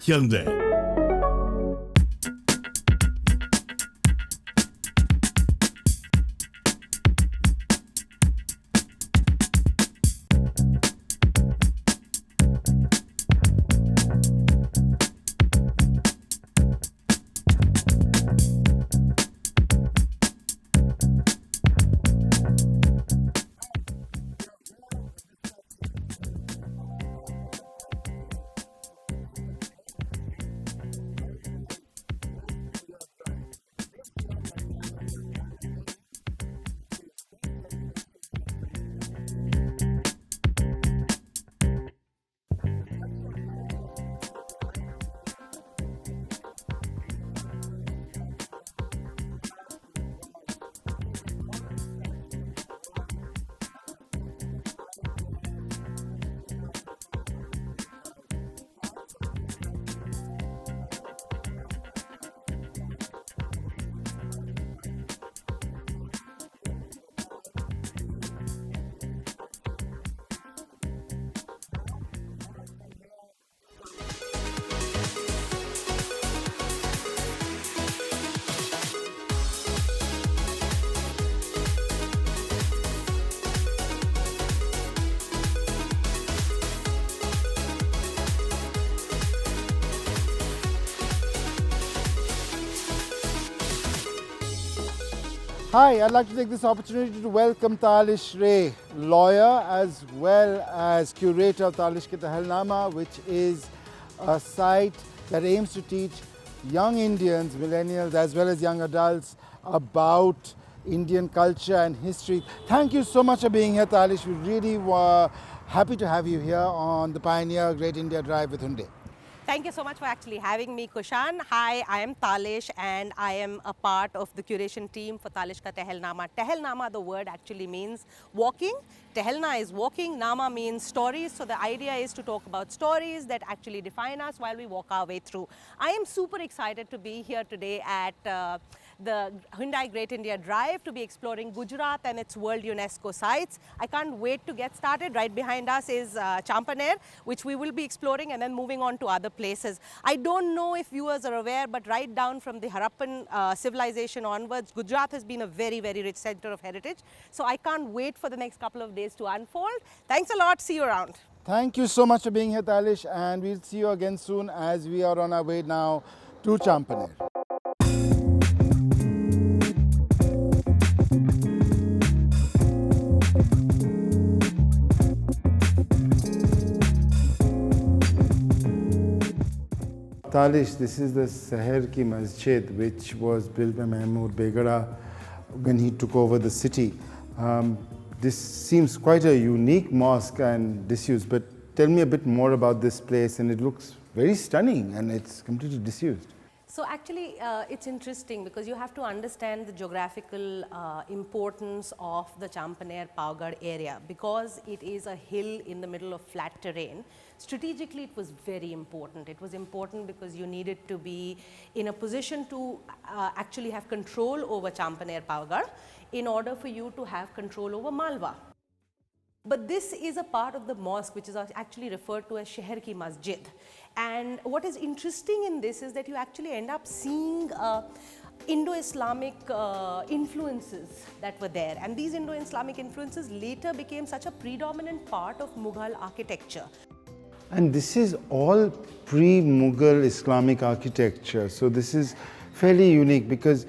Hyundai. Hi, I'd like to take this opportunity to welcome Talish Ray, lawyer as well as curator of Talish Ke Tahlnama, which is a site that aims to teach young Indians, millennials as well as young adults about Indian culture and history. Thank you so much for being here, Talish. We really were happy to have you here on the Pioneer Great India Drive with Hyundai. Thank you so much for actually having me, Kushan. Hi, I am Talish and I am a part of the curation team for Talish Ka Tahlnama. Tahlnama, the word actually means walking. Tahlna is walking, Nama means stories. So the idea is to talk about stories that actually define us while we walk our way through. I am super excited to be here today at the Hyundai Great India Drive to be exploring Gujarat and its World UNESCO sites. I can't wait to get started. Right behind us is Champaner, which we will be exploring and then moving on to other places. I don't know if viewers are aware, but right down from the Harappan civilization onwards, Gujarat has been a very, very rich center of heritage. So I can't wait for the next couple of days to unfold. Thanks a lot. See you around. Thank you so much for being here, Talish, and we'll see you again soon as we are on our way now to Champaner. Talish, this is the Seher Ki Masjid, which was built by Mahmud Begada when he took over the city. This seems quite a unique mosque and disused, but tell me a bit more about this place, and it looks very stunning and it's completely disused. So actually, it's interesting because you have to understand the geographical importance of the Champaner Pavgarh area. Because it is a hill in the middle of flat terrain, strategically it was very important. It was important because you needed to be in a position to actually have control over Champaner Pavgarh in order for you to have control over Malwa. But this is a part of the mosque which is actually referred to as Seher Ki Masjid. And what is interesting in this is that you actually end up seeing Indo-Islamic influences that were there. And these Indo-Islamic influences later became such a predominant part of Mughal architecture. And this is all pre-Mughal Islamic architecture. So this is fairly unique because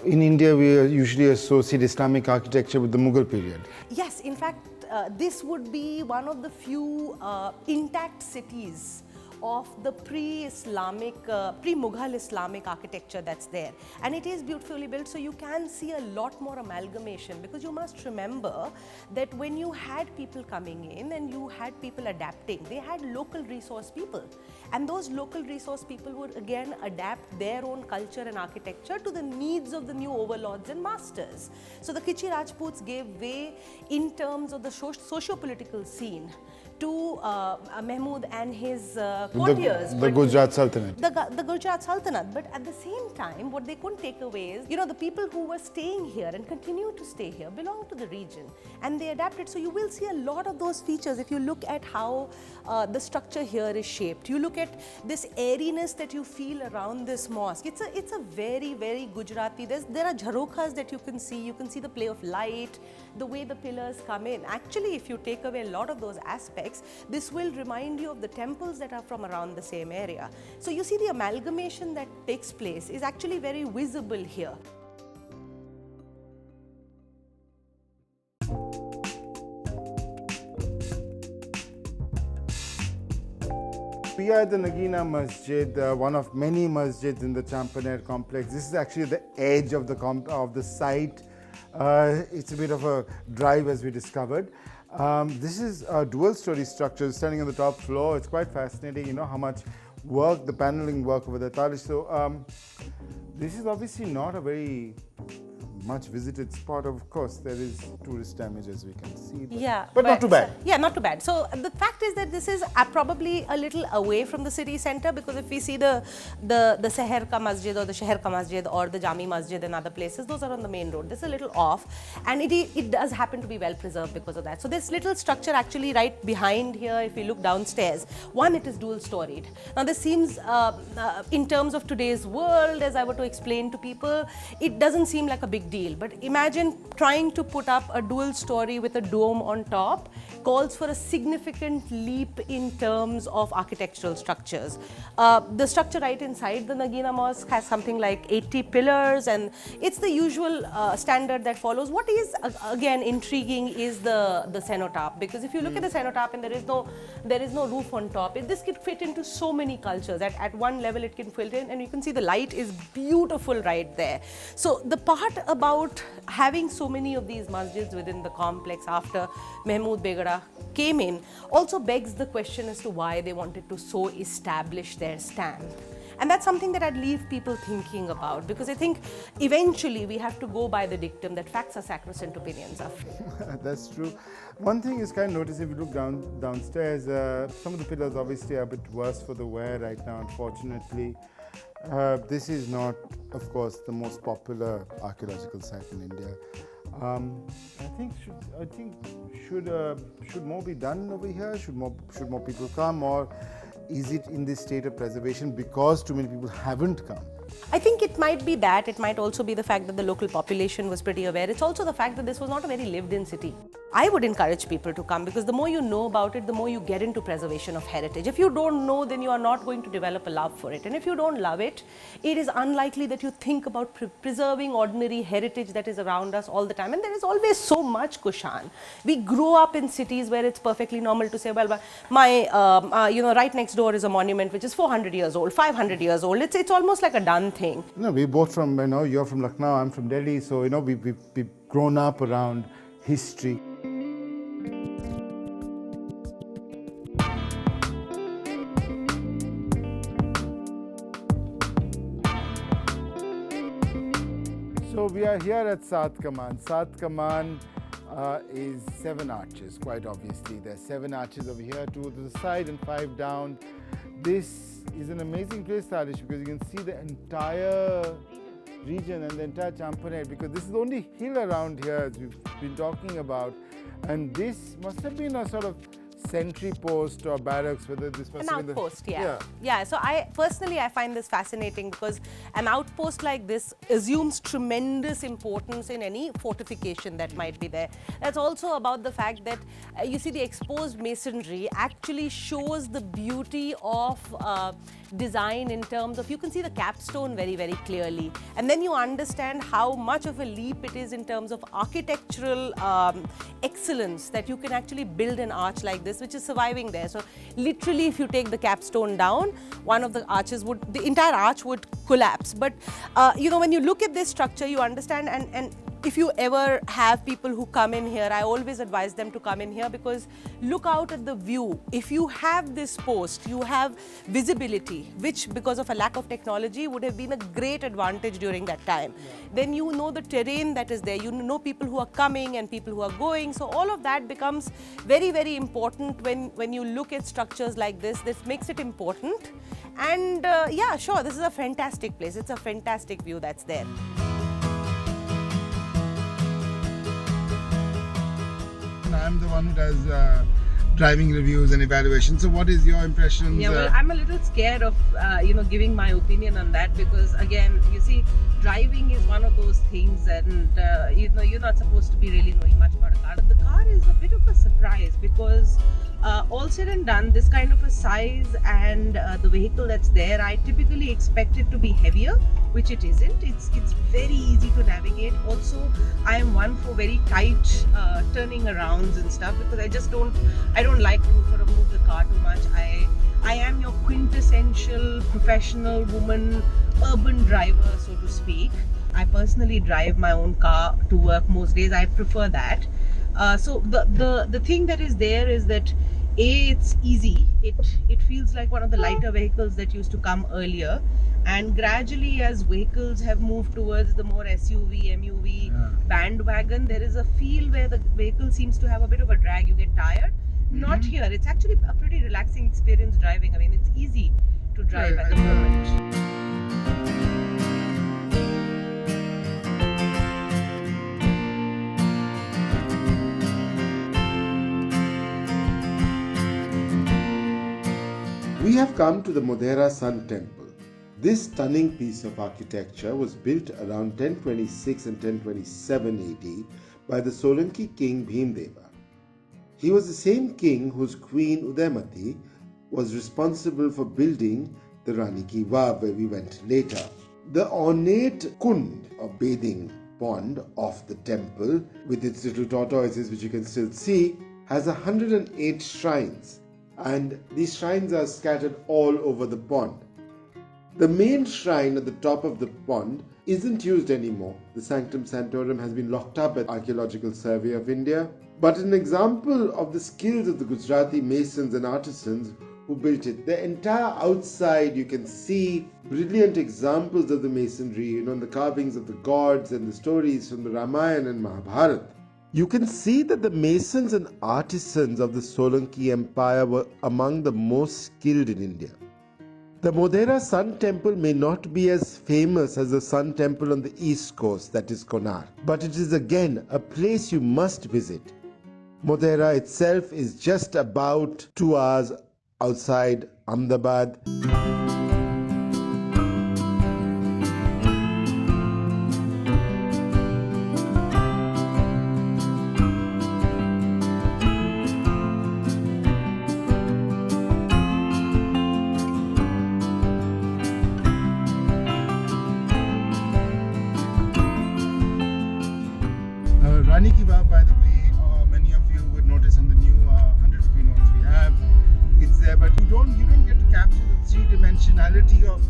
in India we usually associate Islamic architecture with the Mughal period. Yes, in fact, this would be one of the few intact cities of the pre-Islamic, pre-Mughal Islamic architecture that's there. And it is beautifully built, so you can see a lot more amalgamation, because you must remember that when you had people coming in and you had people adapting, they had local resource people. And those local resource people would again adapt their own culture and architecture to the needs of the new overlords and masters. So the Kichi Rajputs gave way in terms of the socio-political scene to Mahmud and his courtiers. The but Gujarat Sultanate. the Gujarat Sultanate. But at the same time, what they couldn't take away is, the people who were staying here and continue to stay here belong to the region, and they adapted. So you will see a lot of those features if you look at how the structure here is shaped. You look at this airiness that you feel around this mosque. It's a very, very Gujarati. There are jharokhas that you can see. You can see the play of light, the way the pillars come in. Actually, if you take away a lot of those aspects, this will remind you of the temples that are from around the same area. So you see the amalgamation that takes place is actually very visible here. We are at the Nagina Masjid, one of many masjids in the Champaner complex. This is actually the edge of the site. It's a bit of a drive, as we discovered. This is a dual-story structure standing on the top floor. It's quite fascinating, how much work, the paneling work over the Talish. So this is obviously not a very much visited spot. Of course, there is tourist damage, as we can see. But not too bad. Yeah, not too bad. So the fact is that this is probably a little away from the city center, because if we see the Seher Ka Masjid or the Sheher Ka Masjid or the Jami Masjid and other places, those are on the main road. This is a little off, and it does happen to be well preserved because of that. So this little structure actually right behind here, if we look downstairs, one, it is dual storied. Now this seems, in terms of today's world, as I were to explain to people, it doesn't seem like a big deal. But imagine trying to put up a dual story with a dome on top calls for a significant leap in terms of architectural structures. The structure right inside the Nagina Mosque has something like 80 pillars, and it's the usual standard that follows. What is again intriguing is the cenotaph, because if you look at the cenotaph and there is no roof on top, this can fit into so many cultures. At one level it can fit in, and you can see the light is beautiful right there. So the part about having so many of these masjids within the complex after Mahmud Begada came in also begs the question as to why they wanted to so establish their stamp. And that's something that I'd leave people thinking about, because I think eventually we have to go by the dictum that facts are sacrosanct, opinions are free. That's true. One thing is kind of notice if you look downstairs, some of the pillars obviously are a bit worse for the wear right now, unfortunately. This is not, of course, the most popular archaeological site in India. I think should more be done over here? Should more people come, or is it in this state of preservation because too many people haven't come? I think it might be that. It might also be the fact that the local population was pretty aware. It's also the fact that this was not a very lived-in city. I would encourage people to come, because the more you know about it, the more you get into preservation of heritage. If you don't know, then you are not going to develop a love for it. And if you don't love it, it is unlikely that you think about preserving ordinary heritage that is around us all the time. And there is always so much, Kushan. We grow up in cities where it's perfectly normal to say, well, my, right next door is a monument which is 400 years old, 500 years old. It's almost like a done thing. We both from, you're from Lucknow, I'm from Delhi, so, we've grown up around history. So we are here at Saat Kaman. Saat Kaman is 7 arches, quite obviously. There are 7 arches over here, 2 to the side and 5 down. This is an amazing place, Talish, because you can see the entire region and the entire Champaner, because this is the only hill around here, as we've been talking about. And this must have been a sort of sentry post or barracks, whether this must have been outpost, yeah. So I find this fascinating, because an outpost like this assumes tremendous importance in any fortification that might be there. That's also about the fact that you see the exposed masonry actually shows the beauty of design in terms of, you can see the capstone very, very clearly, and then you understand how much of a leap it is in terms of architectural excellence that you can actually build an arch like this, which is surviving there. So literally, if you take the capstone down, one of the arches the entire arch would collapse. But when you look at this structure, you understand, and if you ever have people who come in here, I always advise them to come in here because look out at the view. If you have this post, you have visibility, which because of a lack of technology would have been a great advantage during that time. Yeah. Then you know the terrain that is there, you know people who are coming and people who are going. So all of that becomes very, very important when you look at structures like this. This makes it important. And yeah, sure, this is a fantastic place. It's a fantastic view that's there. I'm the one who does driving reviews and evaluations. So what is your impression? Yeah, well, I'm a little scared of, giving my opinion on that because, again, you see, driving is one of those things and, you're not supposed to be really knowing much about a car. But the car is a bit of a surprise because all said and done, this kind of a size and the vehicle that's there, I typically expect it to be heavier, which it isn't. It's very easy to navigate. Also, I am one for very tight turning arounds and stuff because I don't like to sort of move the car too much. I am your quintessential professional woman, urban driver, so to speak. I personally drive my own car to work most days. I prefer that. So the thing that is there is that it's easy. It feels like one of the lighter vehicles that used to come earlier, and gradually as vehicles have moved towards the more SUV, MUV bandwagon, there is a feel where the vehicle seems to have a bit of a drag. You get tired. Not here. It's actually a pretty relaxing experience driving. I mean, it's easy to drive at the moment. We have come to the Modhera Sun Temple. This stunning piece of architecture was built around 1026 and 1027 AD by the Solanki king Bhimdeva. He was the same king whose queen Udaymati was responsible for building the Rani Ki Vav, where we went later. The ornate kund, or bathing pond of the temple, with its little tortoises which you can still see, has 108 shrines, and these shrines are scattered all over the pond. The main shrine at the top of the pond isn't used anymore. The Sanctum Sanctorum has been locked up at Archaeological Survey of India. But an example of the skills of the Gujarati masons and artisans who built it. The entire outside, you can see brilliant examples of the masonry, the carvings of the gods and the stories from the Ramayana and Mahabharata. You can see that the masons and artisans of the Solanki Empire were among the most skilled in India. The Modhera Sun Temple may not be as famous as the Sun Temple on the east coast, that is Konark, but it is again a place you must visit. Modhera itself is just about 2 hours outside Ahmedabad. Rani Ki Vav, by the way, many of you would notice on the new 100 rupee notes we have, it's there, but you don't get to capture the three-dimensionality of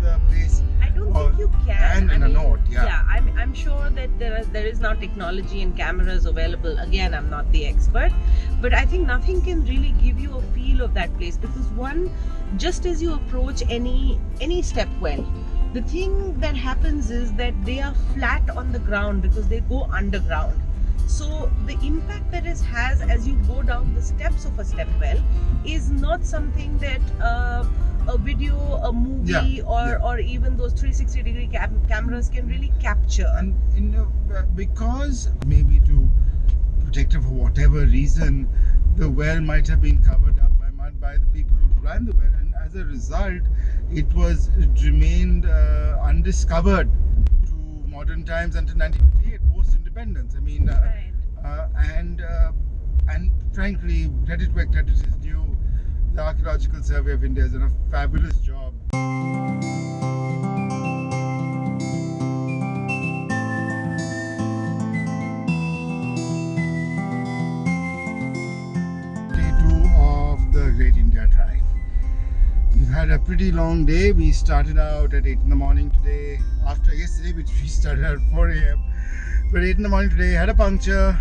the place. I don't think you can. And in a note, Yeah, I'm sure that there is now technology and cameras available. Again, I'm not the expert, but I think nothing can really give you a feel of that place because one, just as you approach any stepwell, the thing that happens is that they are flat on the ground because they go underground. So the impact that it has as you go down the steps of a stepwell is not something that a video, a movie, or even those 360-degree cameras can really capture. And because maybe to protect it for whatever reason, the well might have been covered up by mud by the people who ran the well, and as a result, it remained undiscovered to modern times until 1958, post-independence. I mean, and frankly, credit where credit is due. The Archaeological Survey of India has done a fabulous job. Day 2 of the Great India Drive. We've had a pretty long day. We started out at 8 in the morning today, after yesterday, which we started at 4 a.m. But 8 in the morning today, had a puncture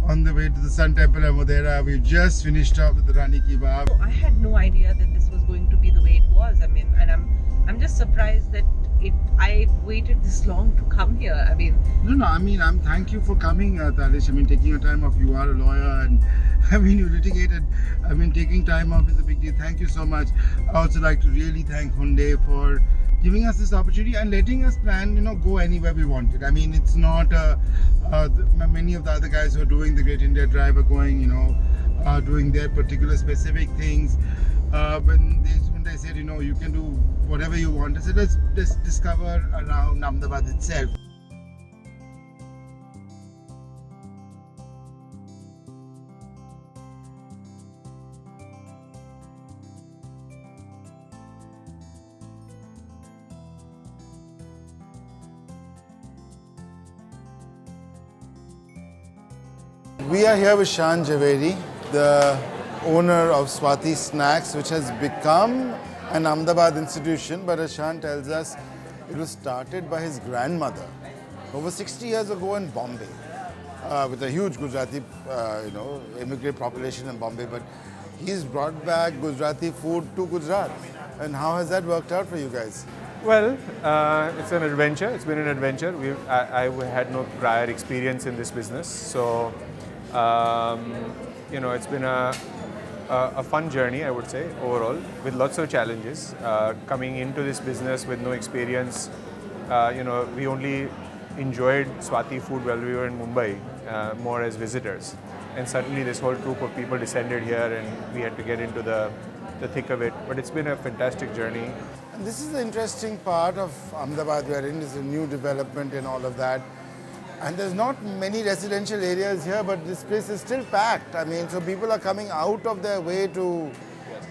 on the way to the Sun Temple at Modera. We've just finished up with the Rani Kebab. I had no idea that this was going to be the way it was. I mean, and I'm just surprised that I waited this long to come here. I mean, No, I'm thank you for coming, Talish. Taking your time off. You are a lawyer, and you litigated. Taking time off is a big deal. Thank you so much. I also like to really thank Hyundai for giving us this opportunity and letting us plan, go anywhere we wanted. It's not many of the other guys who are doing the Great India Drive are going, doing their particular specific things. When they said, you can do whatever you want, I said, let's discover around Ahmedabad itself. We are here with Shan Javeri, the owner of Swati Snacks, which has become an Ahmedabad institution, but as Shan tells us, it was started by his grandmother over 60 years ago in Bombay, with a huge Gujarati, immigrant population in Bombay, but he's brought back Gujarati food to Gujarat. And how has that worked out for you guys? Well, it's an adventure. It's been an adventure. I had no prior experience in this business, so it's been a fun journey, I would say, overall, with lots of challenges. Coming into this business with no experience, we only enjoyed Swati food while we were in Mumbai, more as visitors. And suddenly this whole troop of people descended here and we had to get into the thick of it. But it's been a fantastic journey. And this is the interesting part of Ahmedabad we're in, is a new development and all of that. And there's not many residential areas here, but this place is still packed. So people are coming out of their way to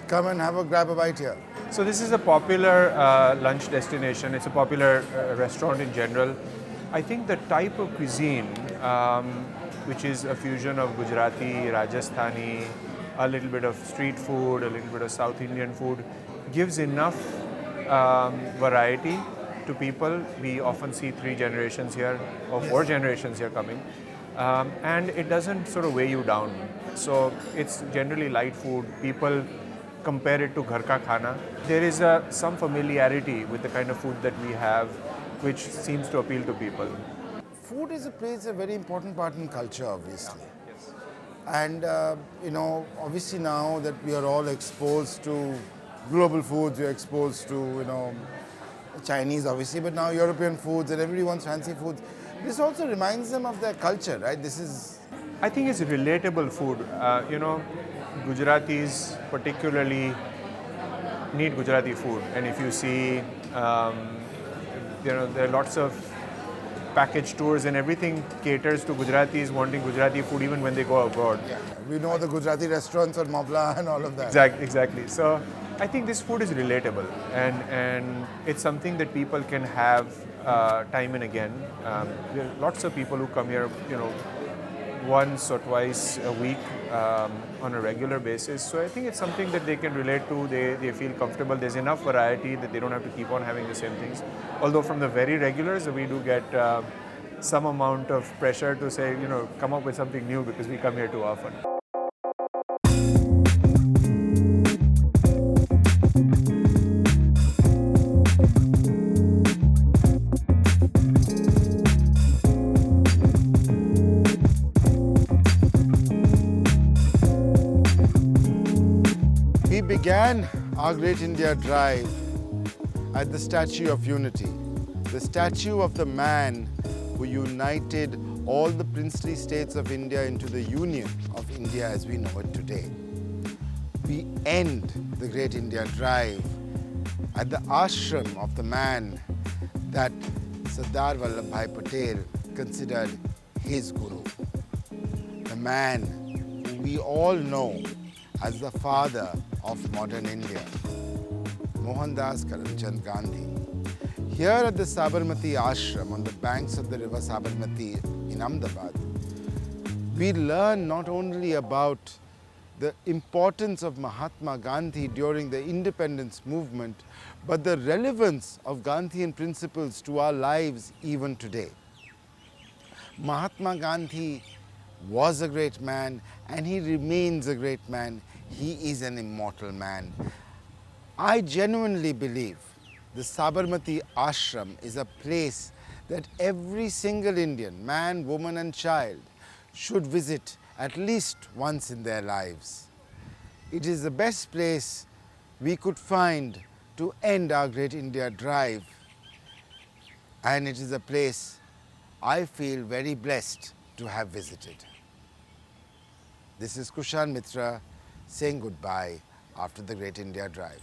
come and grab a bite here. So this is a popular lunch destination. It's a popular restaurant in general. I think the type of cuisine, which is a fusion of Gujarati, Rajasthani, a little bit of street food, a little bit of South Indian food, gives enough variety to people. We often see 3 generations here or 4 generations here coming, and it doesn't sort of weigh you down. So it's generally light food. People compare it to ghar ka khana. There is some familiarity with the kind of food that we have, which seems to appeal to people. Food plays a very important part in culture, obviously. Yes. And, obviously now that we are all exposed to global foods, we're exposed to, Chinese, obviously, but now European foods, and everybody wants fancy foods. This also reminds them of their culture, right? I think it's relatable food. Gujaratis particularly need Gujarati food. And if you see, there are lots of package tours and everything caters to Gujaratis wanting Gujarati food even when they go abroad. Yeah. We know the Gujarati restaurants on Mavla and all of that. Exactly. So I think this food is relatable and it's something that people can have time and again. There are lots of people who come here, once or twice a week on a regular basis. So I think it's something that they can relate to. They feel comfortable. There's enough variety that they don't have to keep on having the same things. Although from the very regulars, we do get some amount of pressure to say, come up with something new because we come here too often. We began our Great India Drive at the Statue of Unity, the statue of the man who united all the princely states of India into the Union of India as we know it today. We end the Great India Drive at the ashram of the man that Sardar Vallabhbhai Patel considered his guru. The man who we all know as the father of modern India, Mohandas Karamchand Gandhi. Here at the Sabarmati Ashram on the banks of the river Sabarmati in Ahmedabad, we learn not only about the importance of Mahatma Gandhi during the independence movement, but the relevance of Gandhian principles to our lives even today. Mahatma Gandhi was a great man and he remains a great man. He is an immortal man. I genuinely believe the Sabarmati Ashram is a place that every single Indian, man, woman and child, should visit at least once in their lives. It is the best place we could find to end our Great India Drive, and it is a place I feel very blessed to have visited. This is Kushan Mitra saying goodbye after the Great India Drive.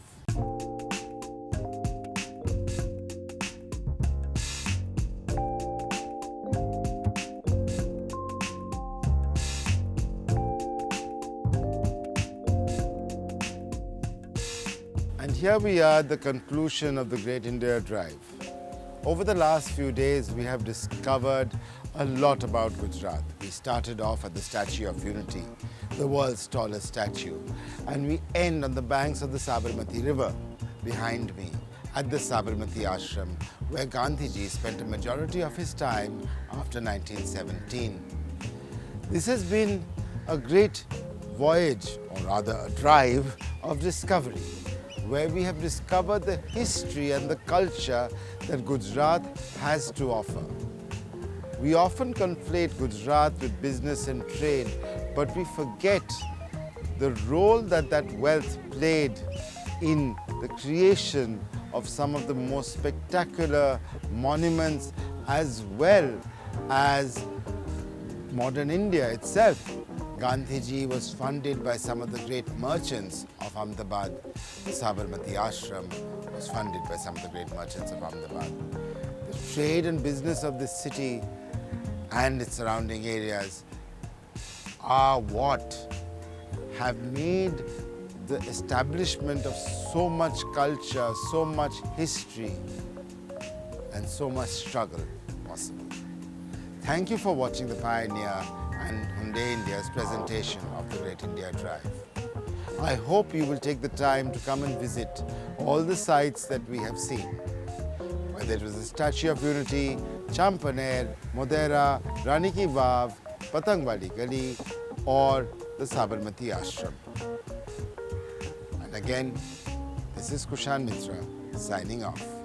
And here we are at the conclusion of the Great India Drive. Over the last few days, we have discovered a lot about Gujarat. We started off at the Statue of Unity, the world's tallest statue, and we end on the banks of the Sabarmati River behind me at the Sabarmati Ashram, where Gandhiji spent a majority of his time after 1917. This has been a great voyage, or rather a drive, of discovery, where we have discovered the history and the culture that Gujarat has to offer. We often conflate Gujarat with business and trade, but we forget the role that that wealth played in the creation of some of the most spectacular monuments as well as modern India itself. Gandhiji was funded by some of the great merchants of Ahmedabad. The Sabarmati Ashram was funded by some of the great merchants of Ahmedabad. The trade and business of this city and its surrounding areas are what have made the establishment of so much culture, so much history, and so much struggle possible. Thank you for watching The Pioneer and Hyundai India's presentation of the Great India Drive. I hope you will take the time to come and visit all the sites that we have seen, whether it was the Statue of Unity, Champaner, Modera, Rani Ki Vav, Patangwali Gali, or the Sabarmati Ashram. And again, this is Kushan Mitra signing off.